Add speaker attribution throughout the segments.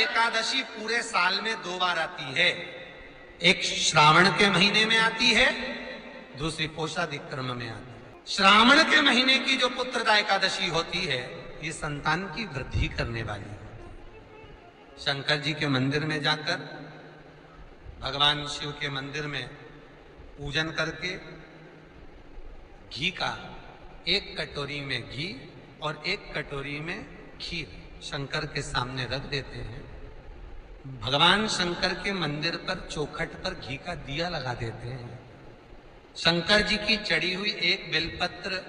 Speaker 1: एकादशी पूरे साल में 2 बार आती है। एक श्रावण के महीने में आती है, दूसरी पोषादिक्रम में आती है। श्रावण के महीने की जो पुत्रदा एकादशी होती है, ये संतान की वृद्धि करने वाली होती है। शंकर जी के मंदिर में जाकर, भगवान शिव के मंदिर में पूजन करके घी का 1 कटोरी में घी और 1 कटोरी में खीर शंकर के सामने रख देते हैं। भगवान शंकर के मंदिर पर चौखट पर घी का दिया लगा देते हैं। शंकर जी की चढ़ी हुई 1 बेलपत्र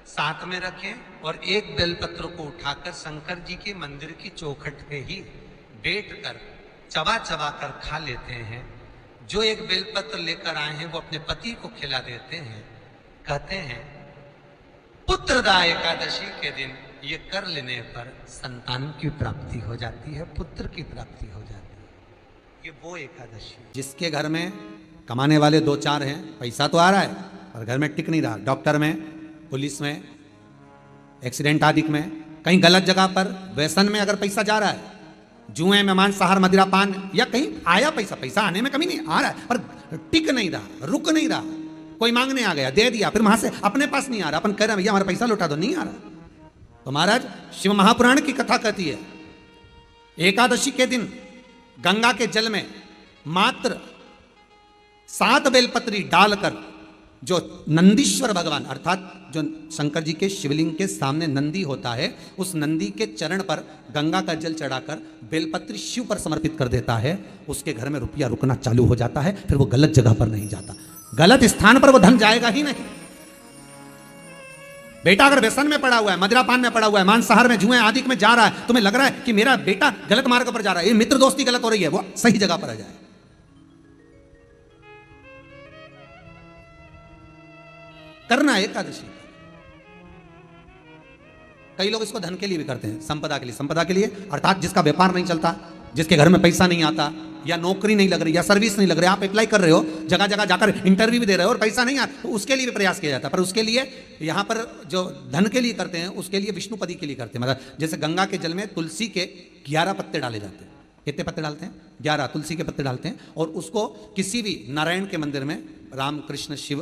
Speaker 1: साथ में रखें और 1 बेलपत्र को उठाकर शंकर जी के मंदिर की चौखट पे ही बैठ कर चबा चबा कर खा लेते हैं। जो 1 बेलपत्र लेकर आए हैं वो अपने पति को खिला देते हैं। कहते हैं पुत्रदा एकादशी के दिन ये कर लेने पर संतान की प्राप्ति हो जाती है, पुत्र की प्राप्ति हो जाती है। ये वो एकादशी
Speaker 2: जिसके घर में कमाने वाले 2-4 हैं, पैसा तो आ रहा है पर घर में टिक नहीं रहा, डॉक्टर में, पुलिस में, एक्सीडेंट आदि में, कहीं गलत जगह पर व्यसन में अगर पैसा जा रहा है, जुए में, मांसाहार, मदिरा पान, या कहीं आया पैसा आने में कमी नहीं, आ रहा है पर टिक नहीं रहा, रुक नहीं रहा, कोई मांगने आ गया, दे दिया, फिर वहां से अपने पास नहीं आ रहा, अपन कह रहे हैं भैया हमारा पैसा लौटा दो, नहीं आ रहा। तो महाराज शिव महापुराण की कथा कहती है एकादशी के दिन गंगा के जल में मात्र 7 बेलपत्री डालकर जो नंदीश्वर भगवान अर्थात जो शंकर जी के शिवलिंग के सामने नंदी होता है, उस नंदी के चरण पर गंगा का जल चढ़ाकर बेलपत्री शिव पर समर्पित कर देता है, उसके घर में रुपया रुकना चालू हो जाता है। फिर वो गलत जगह पर नहीं जाता, गलत स्थान पर वो धन जाएगा ही नहीं। बेटा अगर व्यसन में पड़ा हुआ है, मदिरापान में पड़ा हुआ है, मांसाहार में, जुए आदि में जा रहा है, तुम्हें लग रहा है कि मेरा बेटा गलत मार्ग पर जा रहा है, ये मित्र दोस्ती गलत हो रही है, वो सही जगह पर आ जाए। करना एकादशी। कई लोग इसको धन के लिए भी करते हैं, संपदा के लिए। संपदा के लिए अर्थात जिसका व्यापार नहीं चलता, जिसके घर में पैसा नहीं आता, या नौकरी नहीं लग रही, या सर्विस नहीं लग रही, आप अप्लाई कर रहे हो, जगह जगह जाकर इंटरव्यू भी दे रहे हो और पैसा नहीं आता, तो उसके लिए भी प्रयास किया जाता है। पर उसके लिए यहाँ पर जो धन के लिए करते हैं, उसके लिए विष्णुपदी के लिए करते हैं। मतलब जैसे गंगा के जल में तुलसी के 11 पत्ते डाले जाते हैं। कितने पत्ते डालते हैं? 11 तुलसी के पत्ते डालते हैं, और उसको किसी भी नारायण के मंदिर में, राम कृष्ण शिव,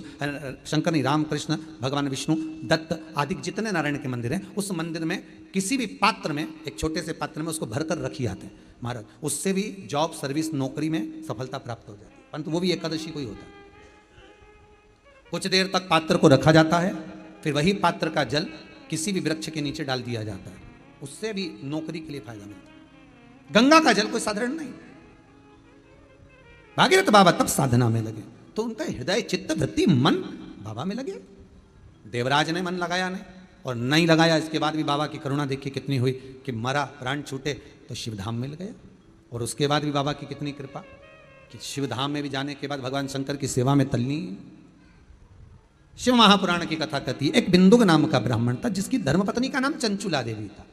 Speaker 2: शंकर नहीं, राम कृष्ण भगवान विष्णु दत्त आदि जितने नारायण के मंदिर हैं, उस मंदिर में किसी भी पात्र में, एक छोटे से पात्र में उसको भरकर रखी जाते हैं महाराज। उससे भी जॉब, सर्विस, नौकरी में सफलता प्राप्त हो जाती है। परंतु वो भी एकादशी को ही होता है। कुछ देर तक पात्र को रखा जाता है, फिर वही पात्र का जल किसी भी वृक्ष के नीचे डाल दिया जाता है, उससे भी नौकरी के लिए फायदा मिलता है। गंगा का जल कोई साधारण नहीं। भागीरथ बाबा तब साधना में लगे, तो उनका हृदय, चित्त, वृत्ति, मन बाबा में लगे। देवराज ने मन लगाया नहीं, और नहीं लगाया, इसके बाद भी बाबा की करुणा देखिए कितनी हुई कि मरा, प्राण छूटे तो शिवधाम मिल गया। और उसके बाद भी बाबा की कितनी कृपा कि शिवधाम में भी जाने के बाद भगवान शंकर की सेवा में तल्लीन। शिव महापुराण की कथा कहती है, एक बिंदुक नाम का ब्राह्मण था जिसकी धर्मपत्नी का नाम चंचुला देवी था।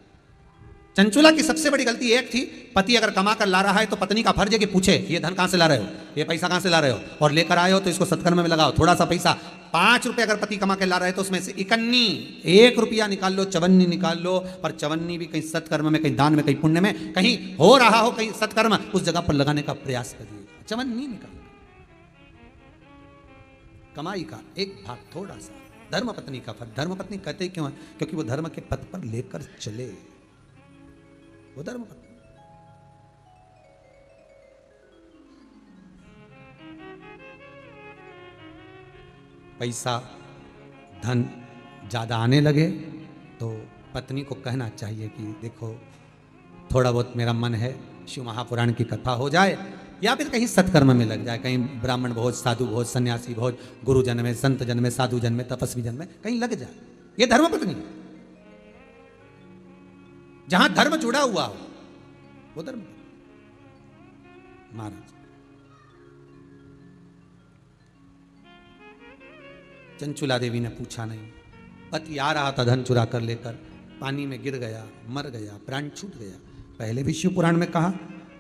Speaker 2: चंचुला की सबसे बड़ी गलती एक थी, पति अगर कमा कर ला रहा है तो पत्नी का फर्ज है कि पूछे ये धन कहां से ला रहे हो, ये पैसा कहां से ला रहे हो, और लेकर आए हो तो इसको सत्कर्म में लगाओ। थोड़ा सा पैसा, 5 रुपए अगर पति कमा के ला रहे हैं तो उसमें से 1 रुपया निकाल लो, 54 निकाल लो। पर 54 भी कहीं सत्कर्म में, कहीं दान में, कहीं पुण्य में, कहीं हो रहा हो, कहीं सत्कर्म, उस जगह पर लगाने का प्रयास करिएगा। 54 निकाल, कमाई का एक भाग थोड़ा सा धर्मपत्नी का फर्ज। धर्मपत्नी कहते क्यों है? क्योंकि वो धर्म के पथ पर लेकर चले, वो धर्मपत्नी। पैसा, धन ज़्यादा आने लगे तो पत्नी को कहना चाहिए कि देखो थोड़ा बहुत मेरा मन है, शिव महापुराण की कथा हो जाए, या फिर कहीं सत्कर्म में लग जाए, कहीं ब्राह्मण भोज, साधु भोज, सन्यासी भोज, गुरुजन में, संत जन में, साधु जन में, तपस्वी जन में कहीं लग जाए। ये धर्मपत्नी, जहां धर्म जुड़ा हुआ हो वो धर्म। महाराज चंचुला देवी ने पूछा नहीं, पति आ रहा था धन चुरा कर लेकर, पानी में गिर गया, मर गया, प्राण छूट गया। पहले भी शिव पुराण में कहा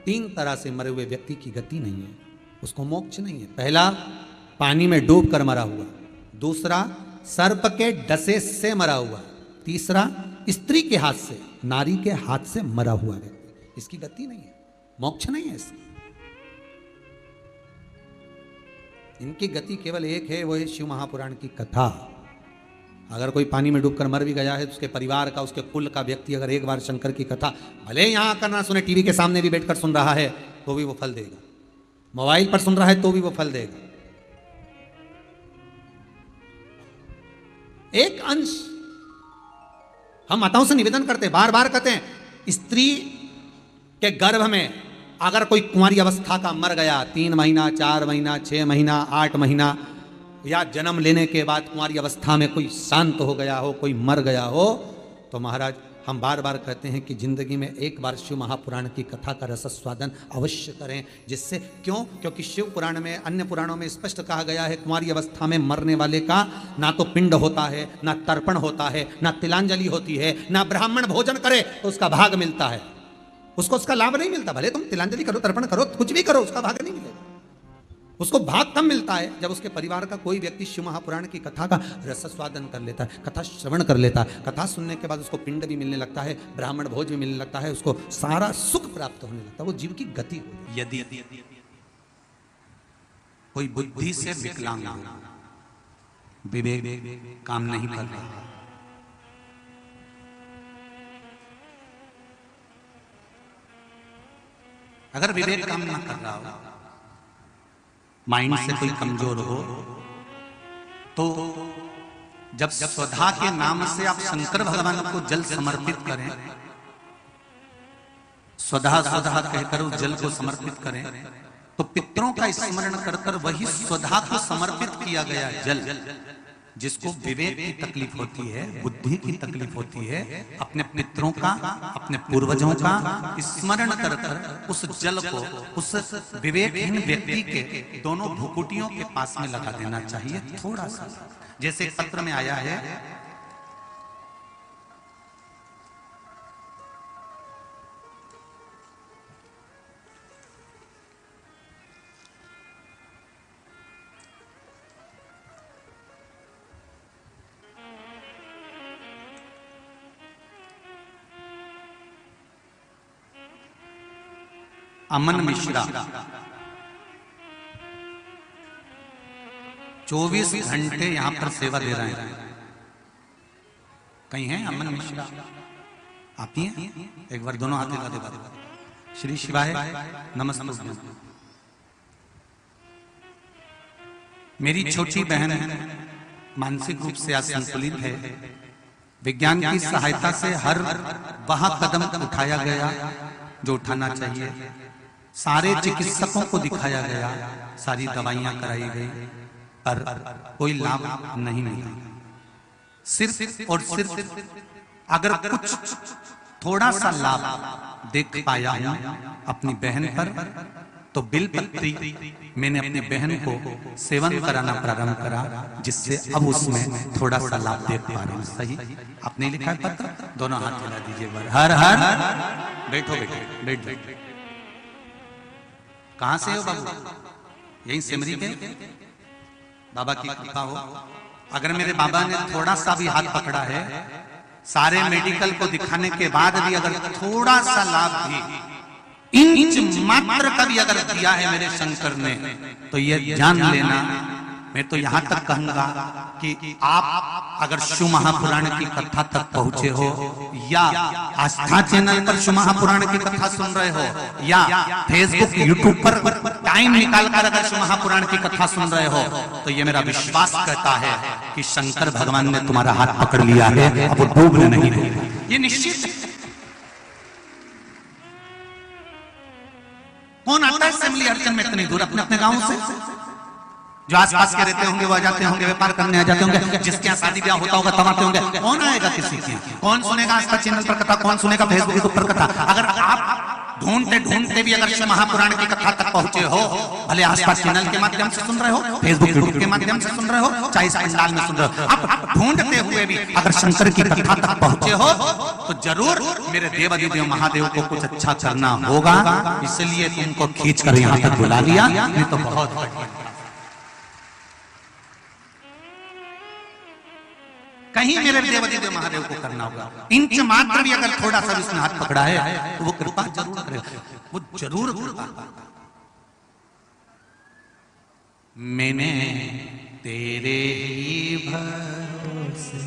Speaker 2: 3 तरह से मरे हुए व्यक्ति की गति नहीं है, उसको मोक्ष नहीं है। पहला पानी में डूब कर मरा हुआ, दूसरा सर्प के डसे से मरा हुआ, तीसरा स्त्री के हाथ से, नारी के हाथ से मरा हुआ व्यक्ति, इसकी गति नहीं है। मोक्ष नहीं है इसमें। इनकी गति केवल एक है, वो है शिव महापुराण की कथा। अगर कोई पानी में डूबकर मर भी गया है तो उसके परिवार का, उसके कुल का व्यक्ति अगर एक बार शंकर की कथा भले यहां आकर ना सुने, टीवी के सामने भी बैठकर सुन रहा है तो भी वो फल देगा, मोबाइल पर सुन रहा है तो भी वो फल देगा। एक अंश हम माताओं से निवेदन करते हैं, बार बार कहते हैं, स्त्री के गर्भ में अगर कोई कुंवारी अवस्था का मर गया, 3 महीना, 4 महीना, 6 महीना, 8 महीना, या जन्म लेने के बाद कुंवारी अवस्था में कोई शांत हो गया हो, कोई मर गया हो, तो महाराज हम बार बार कहते हैं कि जिंदगी में एक बार शिव महापुराण की कथा का रसस्वादन अवश्य करें। जिससे क्यों? क्योंकि शिव पुराण में, अन्य पुराणों में स्पष्ट कहा गया है, कुंवारी अवस्था में मरने वाले का ना तो पिंड होता है, ना तर्पण होता है, ना तिलांजलि होती है, ना ब्राह्मण भोजन करे तो उसका भाग मिलता है, उसको उसका लाभ नहीं मिलता। भले तुम तिलांजलि करो, तर्पण करो, कुछ भी करो, उसका भाग नहीं मिलेगा। उसको भाग तब मिलता है जब उसके परिवार का कोई व्यक्ति शिव महापुराण की कथा का रसस्वादन कर लेता है, कथा श्रवण कर लेता है। कथा सुनने के बाद उसको पिंड भी मिलने लगता है, ब्राह्मण भोज भी मिलने लगता है, उसको सारा सुख प्राप्त होने लगता है, वो जीव की गति हो।
Speaker 1: यदि कोई बुद्धि से विकलांग हो, विवेक काम नहीं कर रहा, अगर विवेक काम ना कर रहा हो, माइंड से कोई कमजोर हो, तो जब स्वधा के नाम से आप शंकर भगवान को जल समर्पित करें, स्वधा स्वधा कहकर उस जल को समर्पित करें, तो पितरों का स्मरण कर कर वही स्वधा को समर्पित किया गया जल, जिसको विवेक की तकलीफ होती है, बुद्धि की तकलीफ होती है, अपने पितरों का, अपने पूर्वजों का स्मरण कर कर उस जल को उस विवेकहीन व्यक्ति के दोनों भुकुटियों के पास में लगा देना चाहिए, थोड़ा सा। जैसे एक पत्र में आया है, अमन मिश्रा 24 घंटे यहां पर सेवा दे रहे हैं। कहीं हैं अमन मिश्रा? आप ही हैं? एक बार दोनों हाथ लगा दे। श्री शिवाय नमस्ते। मेरी छोटी बहन मानसिक रूप से असंतुलित है। विज्ञान की सहायता से हर वह कदम उठाया गया जो उठाना चाहिए, सारे चिकित्सकों को दिखाया गया, सारी दवाइयां कराई गई, पर कोई लाभ नहीं मिला। सिर्फ और सिर्फ अगर कुछ थोड़ा सा लाभ देख पाया हूं अपनी बहन पर, तो बिलपत्री मैंने अपनी बहन को सेवन कराना प्रारंभ करा, जिससे अब उसमें थोड़ा सा लाभ देख पा रहा हूं। सही आपने लिखा है पत्र? दोनों हाथ मिला दीजिए। हर हर बैठो बैठो बैठ। कहां से हो बाबू? यही सिमरी के? बाबा की कृपा हो। अगर मेरे बाबा ने थोड़ा सा भी हाथ पकड़ा है, सारे मेडिकल को दिखाने के बाद भी अगर थोड़ा सा लाभ भी, इंच मात्र का भी अगर दिया है मेरे शंकर ने, तो ये जान लेना, मैं तो यहां तक कहूंगा कि आप अगर शिव महापुराण की कथा तक पहुंचे हो, या आस्था चैनल पर शिव महापुराण की कथा सुन रहे हो, या फेसबुक यूट्यूब पर टाइम निकालकर अगर शिव महापुराण की कथा सुन रहे हो, तो ये मेरा विश्वास कहता है कि शंकर भगवान ने तुम्हारा हाथ पकड़ लिया है, अब वो डूबने नहीं देगा, ये निश्चित है। कौन आता है सिमली अर्चन में इतनी दूर अपने अपने गांव से? जो आसपास के रहते होंगे वो आ जाते होंगे, व्यापार करने आ जाते होंगे, जिसके यहाँ शादी ब्याह होता होगा तब आते होंगे। कौन आएगा किसी के? कौन सुनेगा आस्था चैनल पर कथा? कौन सुनेगा फेसबुक यूट्यूब पर कथा? अगर आप ढूंढते ढूंढते भी अगर महापुराण की कथा तक पहुंचे हो, भले आसपास चैनल के माध्यम से सुन रहे हो, फेसबुक यूट्यूब के माध्यम से सुन रहे हो, चाहे इस पंडाल में सुन रहे हो, आप ढूंढते हुए भी अगर शंकर की कथा तक पहुंचे हो, तो जरूर मेरे देवाधिदेव महादेव को कुछ अच्छा करना होगा। इसलिए तुमको खींच कर यहाँ तक बुला लिया, नहीं तो बहुत
Speaker 2: कहीं मेरे देवादिदेव महादेव को करना होगा। इंच मात्र भी अगर थोड़ा सा उसने हाथ पकड़ा है तो वो कृपा जरूर करेगा, वो जरूर कृपा करेगा। मैंने तेरे ही भरोसे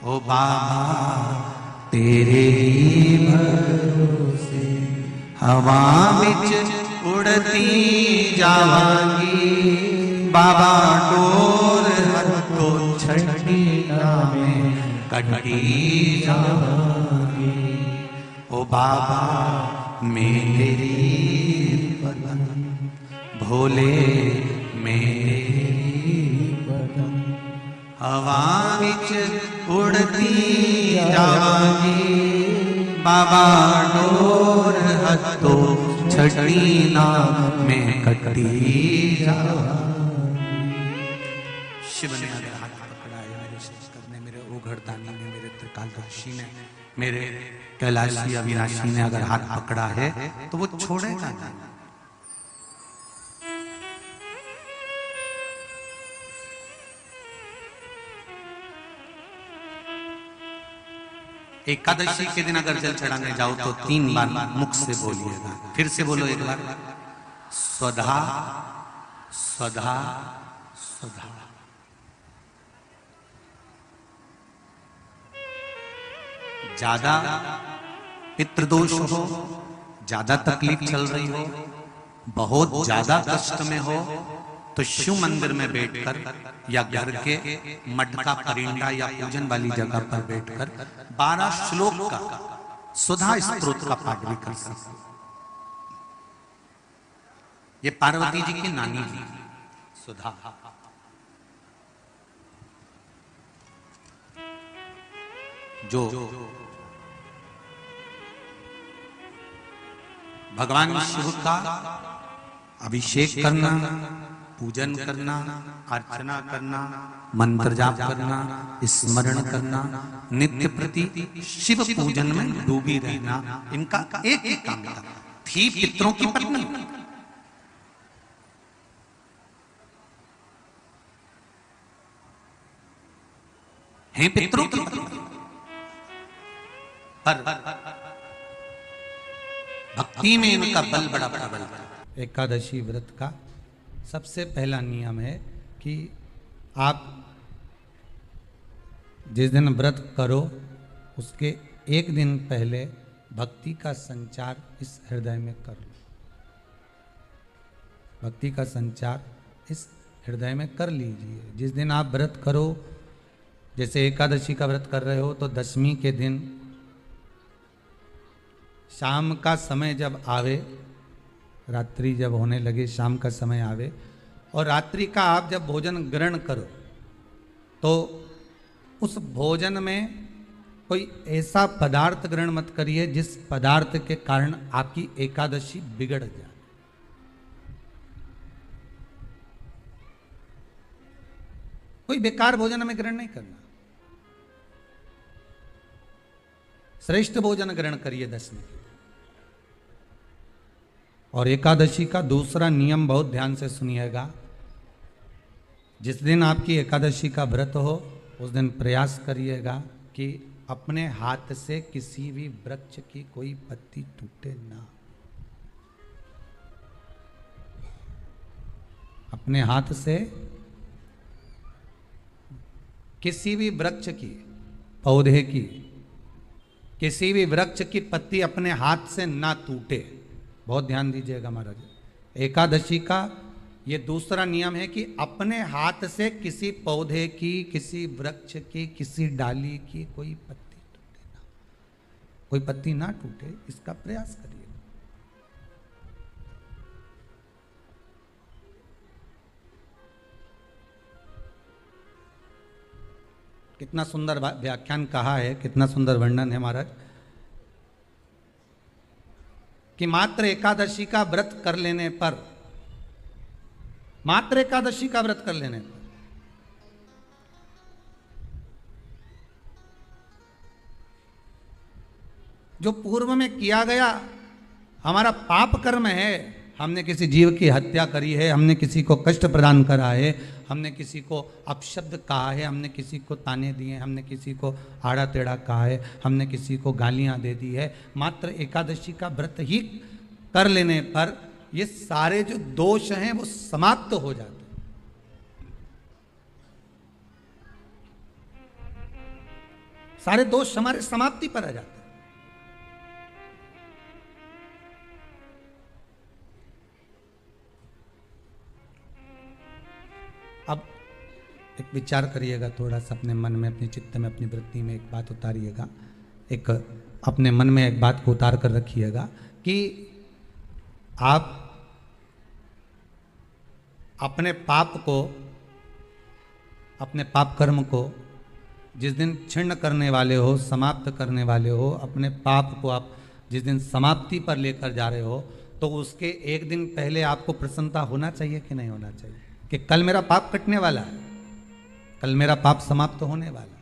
Speaker 2: ओ बाबा तेरे ही भरोसे हवा बिच उड़ती जावांगी बाबा डोर तो छठी में कटी जावांगी ओ बाबा मेरी बदन भोले मेरी बदन हवा बिच उड़ती जावांगी बाबा डोर हतो छठी में कटी जावांगी। शिव ने अगर हाथ पकड़ा है मेरे शिष्कर ने, मेरे ओघड़दानी ने, मेरे त्रिकालदर्शी ने, मेरे कैलाशी अविनाशी ने अगर हाथ पकड़ा है तो वो छोड़ेगा नहीं। एकादशी के दिन अगर जल चढ़ाने जाओ तो 3 बार मुख से बोलिएगा। फिर से बोलो एक बार, स्वधा स्वधा स्वधा। ज्यादा पितृदोष हो, ज्यादा तकलीफ चल रही हो, बहुत ज्यादा कष्ट में हो तो शिव मंदिर में बैठकर या घर के मठ का परिंदा या पूजन वाली जगह पर बैठकर 12 श्लोक का सुधा स्तोत्र का पाठ भी कर सकते। ये पार्वती जी की नानी जी सुधा। जो भगवान शिव का अभिषेक करना, पूजन करना, अर्चना करना, मंत्र जाप करना, स्मरण करना, नित्य प्रति शिव पूजन में डूबी रहना, इनका एक ही काम था। थी पितरों की पत्नी, हैं पितरों की पत्नी, पर भक्ति में इनका बल बड़ा प्रबल है। एकादशी व्रत का सबसे पहला नियम है कि आप जिस दिन व्रत करो उसके एक दिन पहले भक्ति का संचार इस हृदय में कर लो। भक्ति का संचार इस हृदय में कर लीजिए। जिस दिन आप व्रत करो, जैसे एकादशी का व्रत कर रहे हो तो दशमी के दिन शाम का समय जब आवे, रात्रि जब होने लगे, शाम का समय आवे और रात्रि का आप जब भोजन ग्रहण करो तो उस भोजन में कोई ऐसा पदार्थ ग्रहण मत करिए जिस पदार्थ के कारण आपकी एकादशी बिगड़ जाए। कोई बेकार भोजन हमें ग्रहण नहीं करना, श्रेष्ठ भोजन ग्रहण करिए दशमी। और एकादशी का दूसरा नियम बहुत ध्यान से सुनिएगा। जिस दिन आपकी एकादशी का व्रत हो उस दिन प्रयास करिएगा कि अपने हाथ से किसी भी वृक्ष की कोई पत्ती टूटे ना। अपने हाथ से किसी भी वृक्ष की, पौधे की, किसी भी वृक्ष की पत्ती अपने हाथ से ना टूटे। बहुत ध्यान दीजिएगा महाराज। एकादशी का ये दूसरा नियम है कि अपने हाथ से किसी पौधे की, किसी वृक्ष की, किसी डाली की कोई पत्ती टूटे ना, कोई पत्ती ना टूटे, इसका प्रयास करिए। कितना सुंदर व्याख्यान कहा है, कितना सुंदर वर्णन है महाराज कि मात्र एकादशी का व्रत कर लेने पर, मात्र एकादशी का व्रत कर लेने पर जो पूर्व में किया गया हमारा पाप कर्म है, हमने किसी जीव की हत्या करी है, हमने किसी को कष्ट प्रदान करा है, हमने किसी को अपशब्द कहा है, हमने किसी को ताने दिए, हमने किसी को आड़ा टेढ़ा कहा है, हमने किसी को गालियां दे दी है, मात्र एकादशी का व्रत ही कर लेने पर ये सारे जो दोष हैं वो समाप्त हो जाते हैं। सारे दोष हमारे समाप्ति पर आ जाते हैं। अब एक विचार करिएगा थोड़ा सा अपने मन में, अपने चित्त में, अपनी वृत्ति में एक बात उतारिएगा, एक अपने मन में एक बात को उतार कर रखिएगा कि आप अपने पाप को, अपने पाप कर्म को जिस दिन छिन्न करने वाले हो, समाप्त करने वाले हो, अपने पाप को आप जिस दिन समाप्ति पर लेकर जा रहे हो, तो उसके एक दिन पहले आपको प्रसन्नता होना चाहिए कि नहीं होना चाहिए कि कल मेरा पाप कटने वाला है, कल मेरा पाप समाप्त होने वाला है।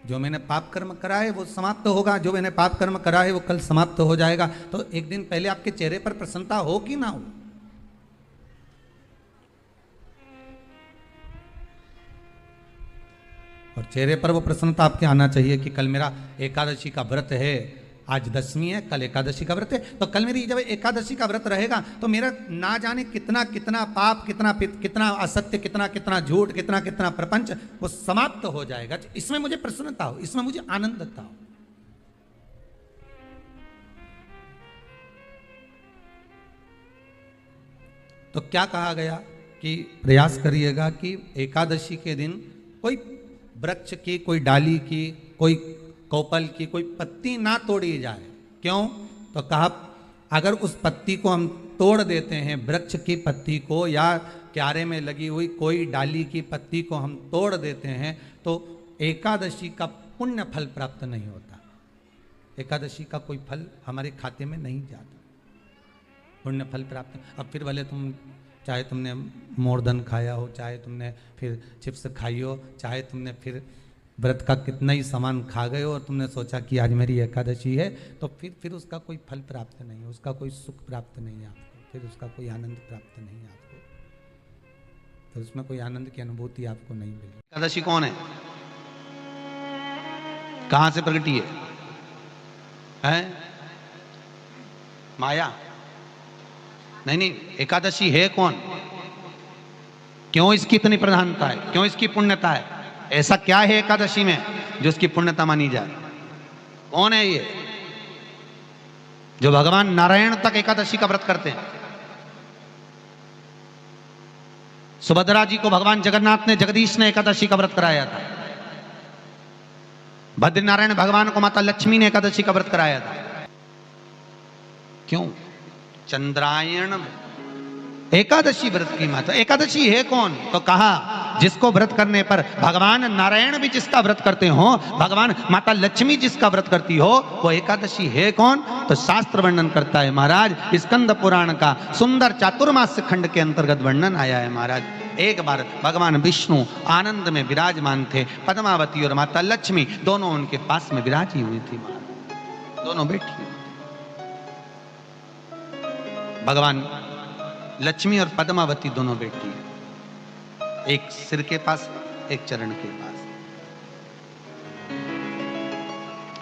Speaker 2: जो मैंने पाप कर्म करा है वो समाप्त होगा, जो मैंने पाप कर्म करा है वो कल समाप्त हो जाएगा। तो एक दिन पहले आपके चेहरे पर प्रसन्नता हो कि ना हो? और चेहरे पर वो प्रसन्नता आपके आना चाहिए कि कल मेरा एकादशी का व्रत है, आज दशमी है, कल एकादशी का व्रत है, तो कल मेरी जब एकादशी का व्रत रहेगा तो मेरा ना जाने कितना कितना पाप, कितना असत्य, कितना झूठ, कितना प्रपंच वो समाप्त हो जाएगा। इसमें मुझे प्रसन्नता हो, इसमें मुझे आनंदता हो। तो क्या कहा गया कि प्रयास करिएगा कि एकादशी के दिन कोई वृक्ष की, कोई डाली की, कोई कोपल की कोई पत्ती ना तोड़ी जाए। क्यों? तो कहा अगर उस पत्ती को हम तोड़ देते हैं, वृक्ष की पत्ती को या क्यारे में लगी हुई कोई डाली की पत्ती को हम तोड़ देते हैं तो एकादशी का पुण्य फल प्राप्त नहीं होता, एकादशी का कोई फल हमारे खाते में नहीं जाता, पुण्य फल प्राप्त। अब फिर भले तुम चाहे तुमने मोरधन खाया हो, चाहे तुमने फिर चिप्स खाई हो, चाहे तुमने फिर व्रत का कितना ही सामान खा गए हो और तुमने सोचा कि आज मेरी एकादशी है, तो फिर उसका कोई फल प्राप्त नहीं है, उसका कोई सुख प्राप्त नहीं है आपको, फिर उसका कोई आनंद प्राप्त नहीं है आपको, फिर उसमें कोई आनंद की अनुभूति आपको नहीं मिली।
Speaker 1: एकादशी कौन है? कहां से प्रगटी है? माया? नहीं, एकादशी है कौन? क्यों इसकी इतनी प्रधानता है? क्यों इसकी पुण्यता है? ऐसा क्या है एकादशी में जो उसकी पुण्यता मानी जाए? कौन है ये जो भगवान नारायण तक एकादशी का व्रत करते हैं? सुभद्रा जी को भगवान जगन्नाथ ने, जगदीश ने एकादशी का व्रत कराया था। बद्रीनारायण भगवान को माता लक्ष्मी ने एकादशी का व्रत कराया था। क्यों? चंद्रायण एकादशी व्रत की माता। एकादशी है कौन? तो कहा जिसको व्रत करने पर भगवान नारायण भी जिसका व्रत करते हो, भगवान माता लक्ष्मी जिसका व्रत करती हो, वो एकादशी है कौन? तो शास्त्र वर्णन करता है महाराज, स्कंद पुराण का सुंदर चातुर्मास्य खंड के अंतर्गत वर्णन आया है महाराज। एक बार भगवान विष्णु आनंद में विराजमान थे, पद्मावती और माता लक्ष्मी दोनों उनके पास में विराजी हुई थी, दोनों बैठी हुई। भगवान लक्ष्मी और पद्मावती दोनों बैठी है, एक सिर के पास, एक चरण के पास।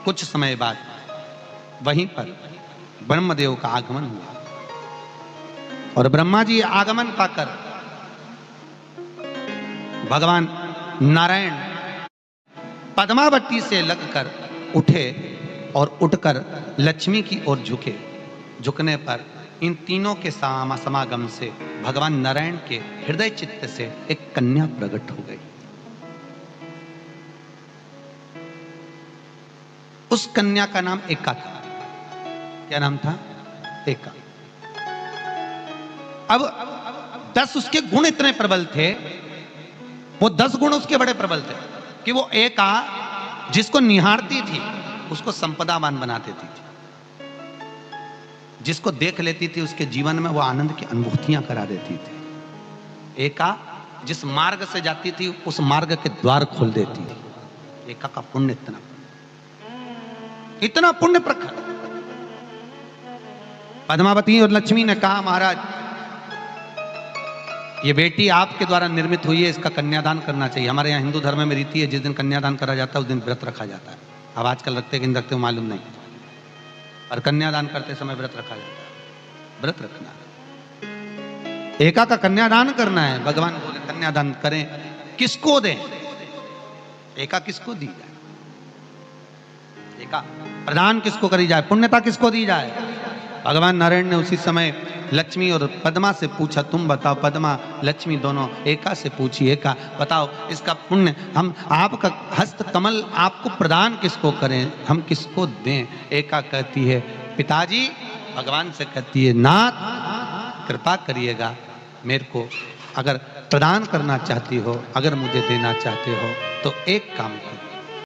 Speaker 1: कुछ समय बाद वहीं पर ब्रह्मदेव का आगमन हुआ और ब्रह्मा जी आगमन पाकर भगवान नारायण पद्मावती से लगकर उठे और उठकर लक्ष्मी की ओर झुके। झुकने पर इन तीनों के समागम से भगवान नारायण के हृदय चित्त से एक कन्या प्रकट हो गई। उस कन्या का नाम एका था। क्या नाम था? एका। अब 10 उसके गुण इतने प्रबल थे, वो 10 गुण उसके बड़े प्रबल थे कि वो एका जिसको निहारती थी उसको संपदावान बना देती थी, जिसको देख लेती थी उसके जीवन में वो आनंद की अनुभूतियां करा देती थी। एका जिस मार्ग से जाती थी उस मार्ग के द्वार खोल देती थी। एका का पुण्य इतना पुण्य प्रखर। पद्मावती और लक्ष्मी ने कहा महाराज
Speaker 2: ये बेटी आपके द्वारा निर्मित हुई है, इसका कन्यादान करना चाहिए। हमारे यहाँ हिंदू धर्म में रीति है, जिस दिन कन्यादान करा जाता है उस दिन व्रत रखा जाता है। अब आजकल रखते कि नहीं रखते मालूम नहीं, और कन्यादान करते समय व्रत रखा जाता है। व्रत रखना, एका का कन्यादान करना है। भगवान बोले कन्यादान करें, किसको दें? एका किसको दी जाए? एका प्रदान किसको करी जाए? पुण्यता किसको दी जाए? भगवान नारायण ने उसी समय लक्ष्मी और पद्मा से पूछा, तुम बताओ। पद्मा लक्ष्मी दोनों एका से पूछी, एका बताओ इसका पुण्य, हम आपका हस्त कमल आपको प्रदान किसको करें, हम किसको दें? एका कहती है पिताजी, भगवान से कहती है नाथ कृपा करिएगा मेरे को, अगर प्रदान करना चाहती हो, अगर मुझे देना चाहते हो तो एक काम करो,